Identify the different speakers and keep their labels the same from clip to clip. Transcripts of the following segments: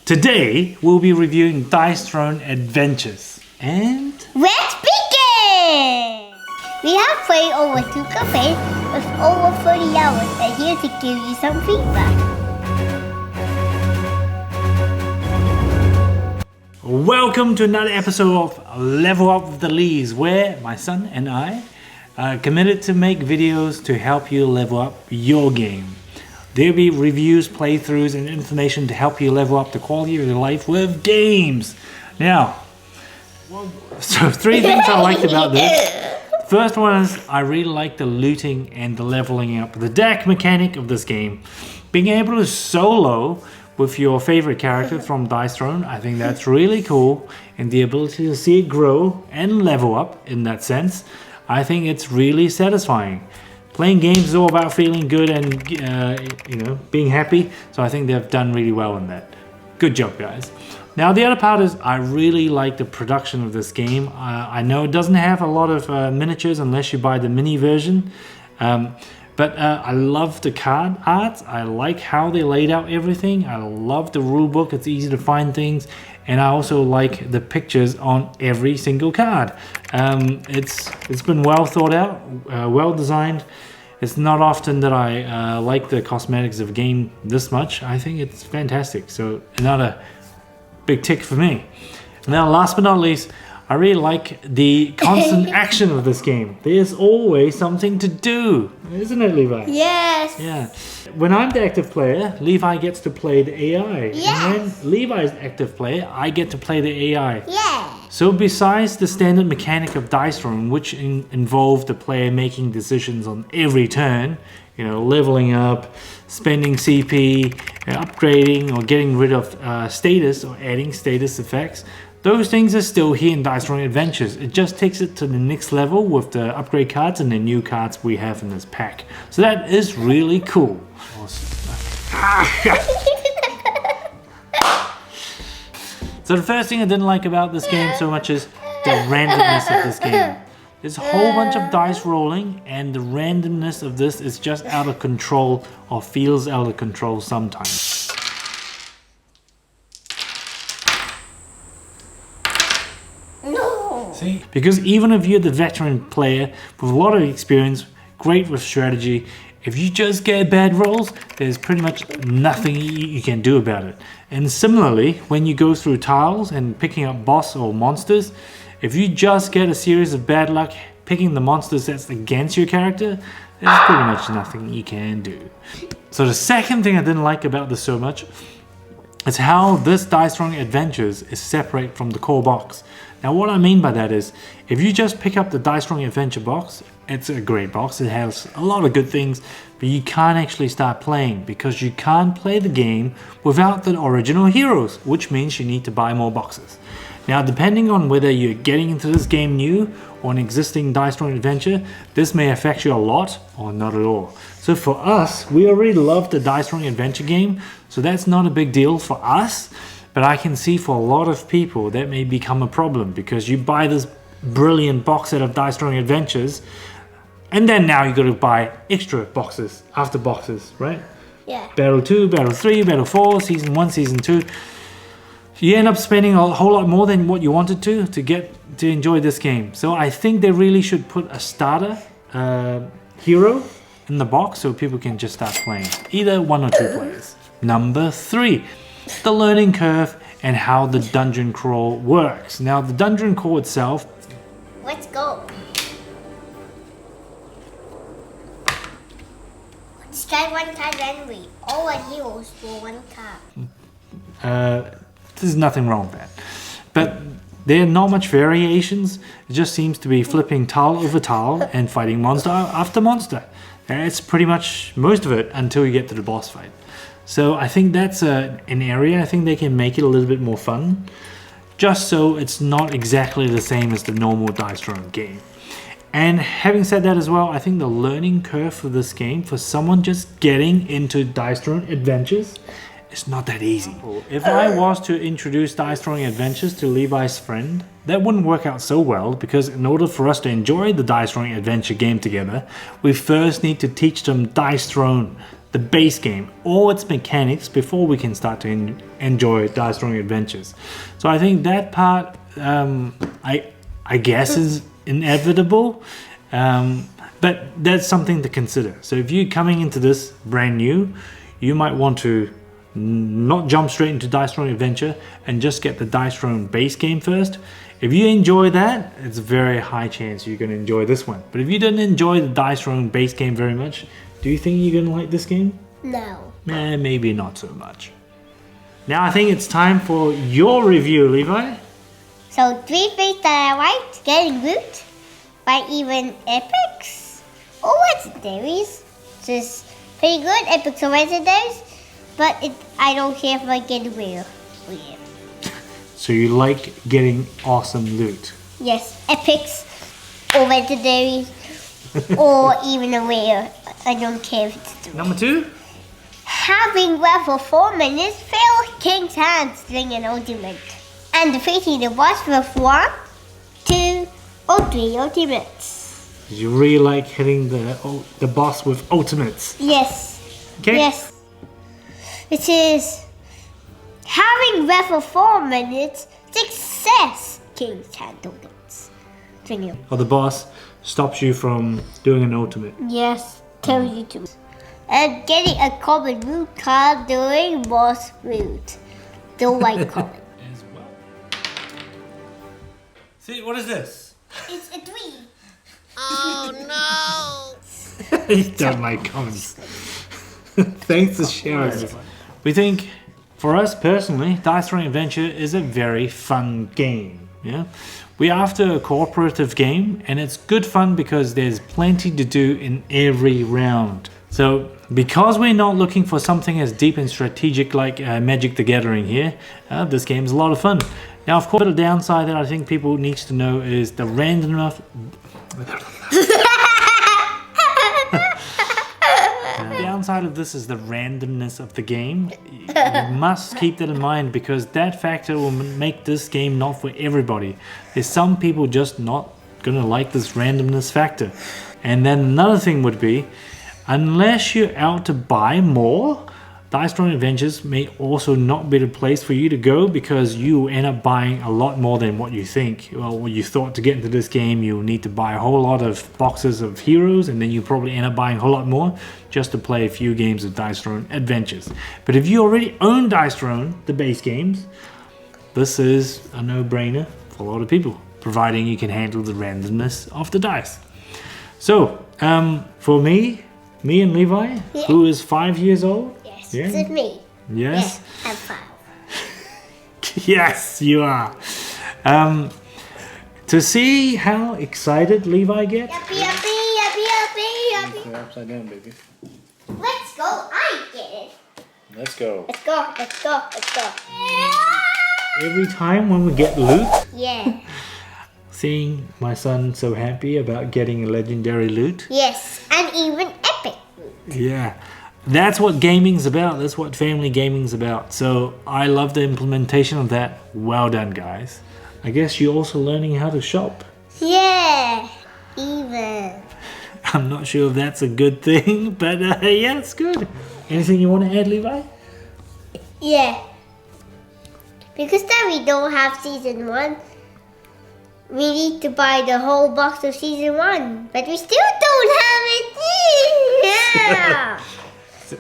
Speaker 1: Today we'll be reviewing Dice Throne Adventures and...
Speaker 2: Let's begin! We have played over 2 cafes with over 30 hours and here to give you some feedback.
Speaker 1: Welcome to another episode of Level Up with the Lees, where my son and I are committed to make videos to help you level up your game. There'll be reviews, playthroughs, and information to help you level up the quality of your life with games. Now, so 3 things I liked about this. First one is I really like the looting and the leveling up. The deck mechanic of this game. Being able to solo with your favorite character from Dice Throne, I think that's really cool. And the ability to see it grow and level up in that sense, I think it's really satisfying. Playing games is all about feeling good and being happy. So I think they've done really well in that. Good job, guys. Now the other part is I really like the production of this game. I know it doesn't have a lot of miniatures unless you buy the mini version. But I love the card art. I like how they laid out everything. I love the rule book. It's easy to find things. And I also like the pictures on every single card. It's been well thought out, well designed. It's not often that I like the cosmetics of a game this much. I think it's fantastic. So another big tick for me. Now last but not least, I really like the constant action of this game. There's always something to do, isn't it, Levi?
Speaker 2: Yes.
Speaker 1: Yeah. When I'm the active player, Levi gets to play the AI.
Speaker 2: Yes.
Speaker 1: And when Levi's active player, I get to play the AI.
Speaker 2: Yeah.
Speaker 1: So besides the standard mechanic of Dice Throne, which involve the player making decisions on every turn, leveling up, spending CP, upgrading, or getting rid of status or adding status effects, those things are still here in Dice Throne Adventures. It just takes it to the next level with the upgrade cards and the new cards we have in this pack. So that is really cool. So the first thing I didn't like about this game so much is the randomness of this game. There's a whole bunch of dice rolling and the randomness of this is just out of control or feels out of control sometimes. See? Because even if you're the veteran player with a lot of experience, great with strategy, if you just get bad rolls, there's pretty much nothing you can do about it. And similarly, when you go through tiles and picking up boss or monsters, if you just get a series of bad luck picking the monsters that's against your character, there's pretty much nothing you can do. So the second thing I didn't like about this so much is how this Dice Throne Adventures is separate from the core box. Now what I mean by that is, if you just pick up the Dice Throne Adventure box, it's a great box, it has a lot of good things, but you can't actually start playing because you can't play the game without the original heroes, which means you need to buy more boxes. Now depending on whether you're getting into this game new or an existing Dice Throne Adventure, this may affect you a lot or not at all. So for us, we already love the Dice Throne Adventure game, so that's not a big deal for us. But I can see for a lot of people that may become a problem because you buy this brilliant box set of Dice Throne Adventures and then now you got to buy extra boxes after boxes, right?
Speaker 2: Yeah.
Speaker 1: Battle 2, Battle 3, Battle 4, Season 1, Season 2. You end up spending a whole lot more than what you wanted to enjoy this game. So I think they really should put a starter hero in the box so people can just start playing. Either 1 or 2 players. Number 3. The learning curve and how the dungeon crawl works. Now the dungeon crawl itself.
Speaker 2: Let's go. Let's try 1 card randomly. All our heroes for 1 card.
Speaker 1: There's nothing wrong with that. But there are not much variations. It just seems to be flipping tile over tile and fighting monster after monster. That's pretty much most of it until you get to the boss fight. So I think that's an area I think they can make it a little bit more fun, just so it's not exactly the same as the normal Dice Throne game. And having said that as well, I think the learning curve for this game, for someone just getting into Dice Throne Adventures, is not that easy. If I was to introduce Dice Throne Adventures to Levi's friend, that wouldn't work out so well because in order for us to enjoy the Dice Throne Adventure game together, we first need to teach them Dice Throne, the base game, all its mechanics before we can start to enjoy Dice Throwing Adventures. So I think that part, I guess, is inevitable, but that's something to consider. So if you're coming into this brand new, you might want to not jump straight into Dice Throwing Adventure and just get the Dice Throwing base game first. If you enjoy that, it's a very high chance you're going to enjoy this one. But if you didn't enjoy the Dice Throwing base game very much, do you think you're going to like this game?
Speaker 2: No.
Speaker 1: Maybe not so much. Now I think it's time for your review, Levi.
Speaker 2: So 3 things that I liked: getting loot, by even epics or legendaries. Just pretty good, epics or legendaries. But I don't care if I get rare.
Speaker 1: So you like getting awesome loot?
Speaker 2: Yes, epics or legendaries or even a rare. I don't care if it's rare.
Speaker 1: Number 2?
Speaker 2: Having level 4 minutes, fail King's Hand, Sling and Ultimate. And defeating the boss with 1, 2, or 3 ultimates.
Speaker 1: Did you really like hitting the boss with ultimates?
Speaker 2: Yes.
Speaker 1: Okay.
Speaker 2: Yes. It is having level 4 minutes, success King's Hand ultimates.
Speaker 1: Or the boss stops you from doing an ultimate.
Speaker 2: Yes, tells you to. And getting a common root card during boss route. The white common.
Speaker 1: As well. See, what is this?
Speaker 2: It's a 3.
Speaker 3: Oh no!
Speaker 1: You don't like comments. Thanks for sharing. We think, for us personally, Dice Throwing Adventure is a very fun game. Yeah, we're after a cooperative game, and it's good fun because there's plenty to do in every round. So, because we're not looking for something as deep and strategic like Magic the Gathering here, this game is a lot of fun. Now, of course, the downside that I think people need to know is the randomness. The downside of this is the randomness of the game. You must keep that in mind because that factor will make this game not for everybody. There's some people just not gonna like this randomness factor. And then another thing would be, unless you're out to buy more, Dice Throwing Adventures may also not be the place for you to go because you end up buying a lot more than what you think. Well, what you thought to get into this game, you need to buy a whole lot of boxes of heroes, and then you probably end up buying a whole lot more just to play a few games of Dice Throwing Adventures. But if you already own Dice Throwing, the base games, this is a no-brainer for a lot of people, providing you can handle the randomness of the dice. So, for me and Levi, who is 5 years old.
Speaker 2: Yes, this is me.
Speaker 1: Yes.
Speaker 2: Yeah, I'm 5.
Speaker 1: Yes, you are. To see how excited Levi gets.
Speaker 2: Yuppie, yuppie, yuppie, yuppie, yuppie.
Speaker 1: You're upside down, baby.
Speaker 2: Let's go. I get it.
Speaker 1: Let's go.
Speaker 2: Let's go. Let's go. Let's go.
Speaker 1: Every time when we get loot,
Speaker 2: Yeah.
Speaker 1: seeing my son so happy about getting a legendary loot.
Speaker 2: Yes, and even epic.
Speaker 1: Yeah. That's what gaming's about. That's what family gaming's about. So I love the implementation of that. Well done, guys. I guess you're also learning how to shop.
Speaker 2: Yeah, even.
Speaker 1: I'm not sure if that's a good thing, but yeah, it's good. Anything you want to add, Levi?
Speaker 2: Yeah. Because then we don't have season 1. We need to buy the whole box of season 1, but we still don't have it. Yeah.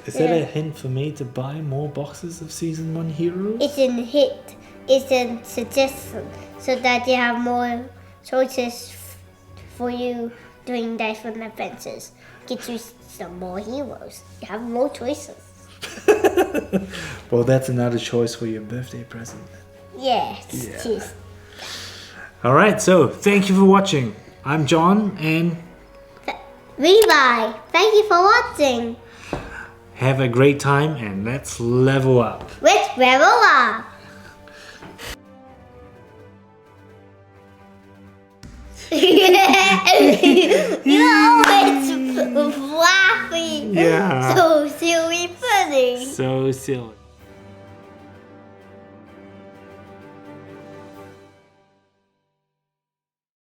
Speaker 1: Is that a hint for me to buy more boxes of season 1 heroes?
Speaker 2: It's a hit. It's a suggestion, so that you have more choices for you doing Dice Throwing Adventures. Get you some more heroes. You have more choices.
Speaker 1: Well, that's another choice for your birthday present.
Speaker 2: Yes.
Speaker 1: Yeah.
Speaker 2: Yes.
Speaker 1: All right, so thank you for watching. I'm John, and
Speaker 2: Levi, thank you for watching.
Speaker 1: have a great time, and let's level up.
Speaker 2: Let's level up. You're always laughing.
Speaker 1: Yeah.
Speaker 2: So silly funny.
Speaker 1: So silly.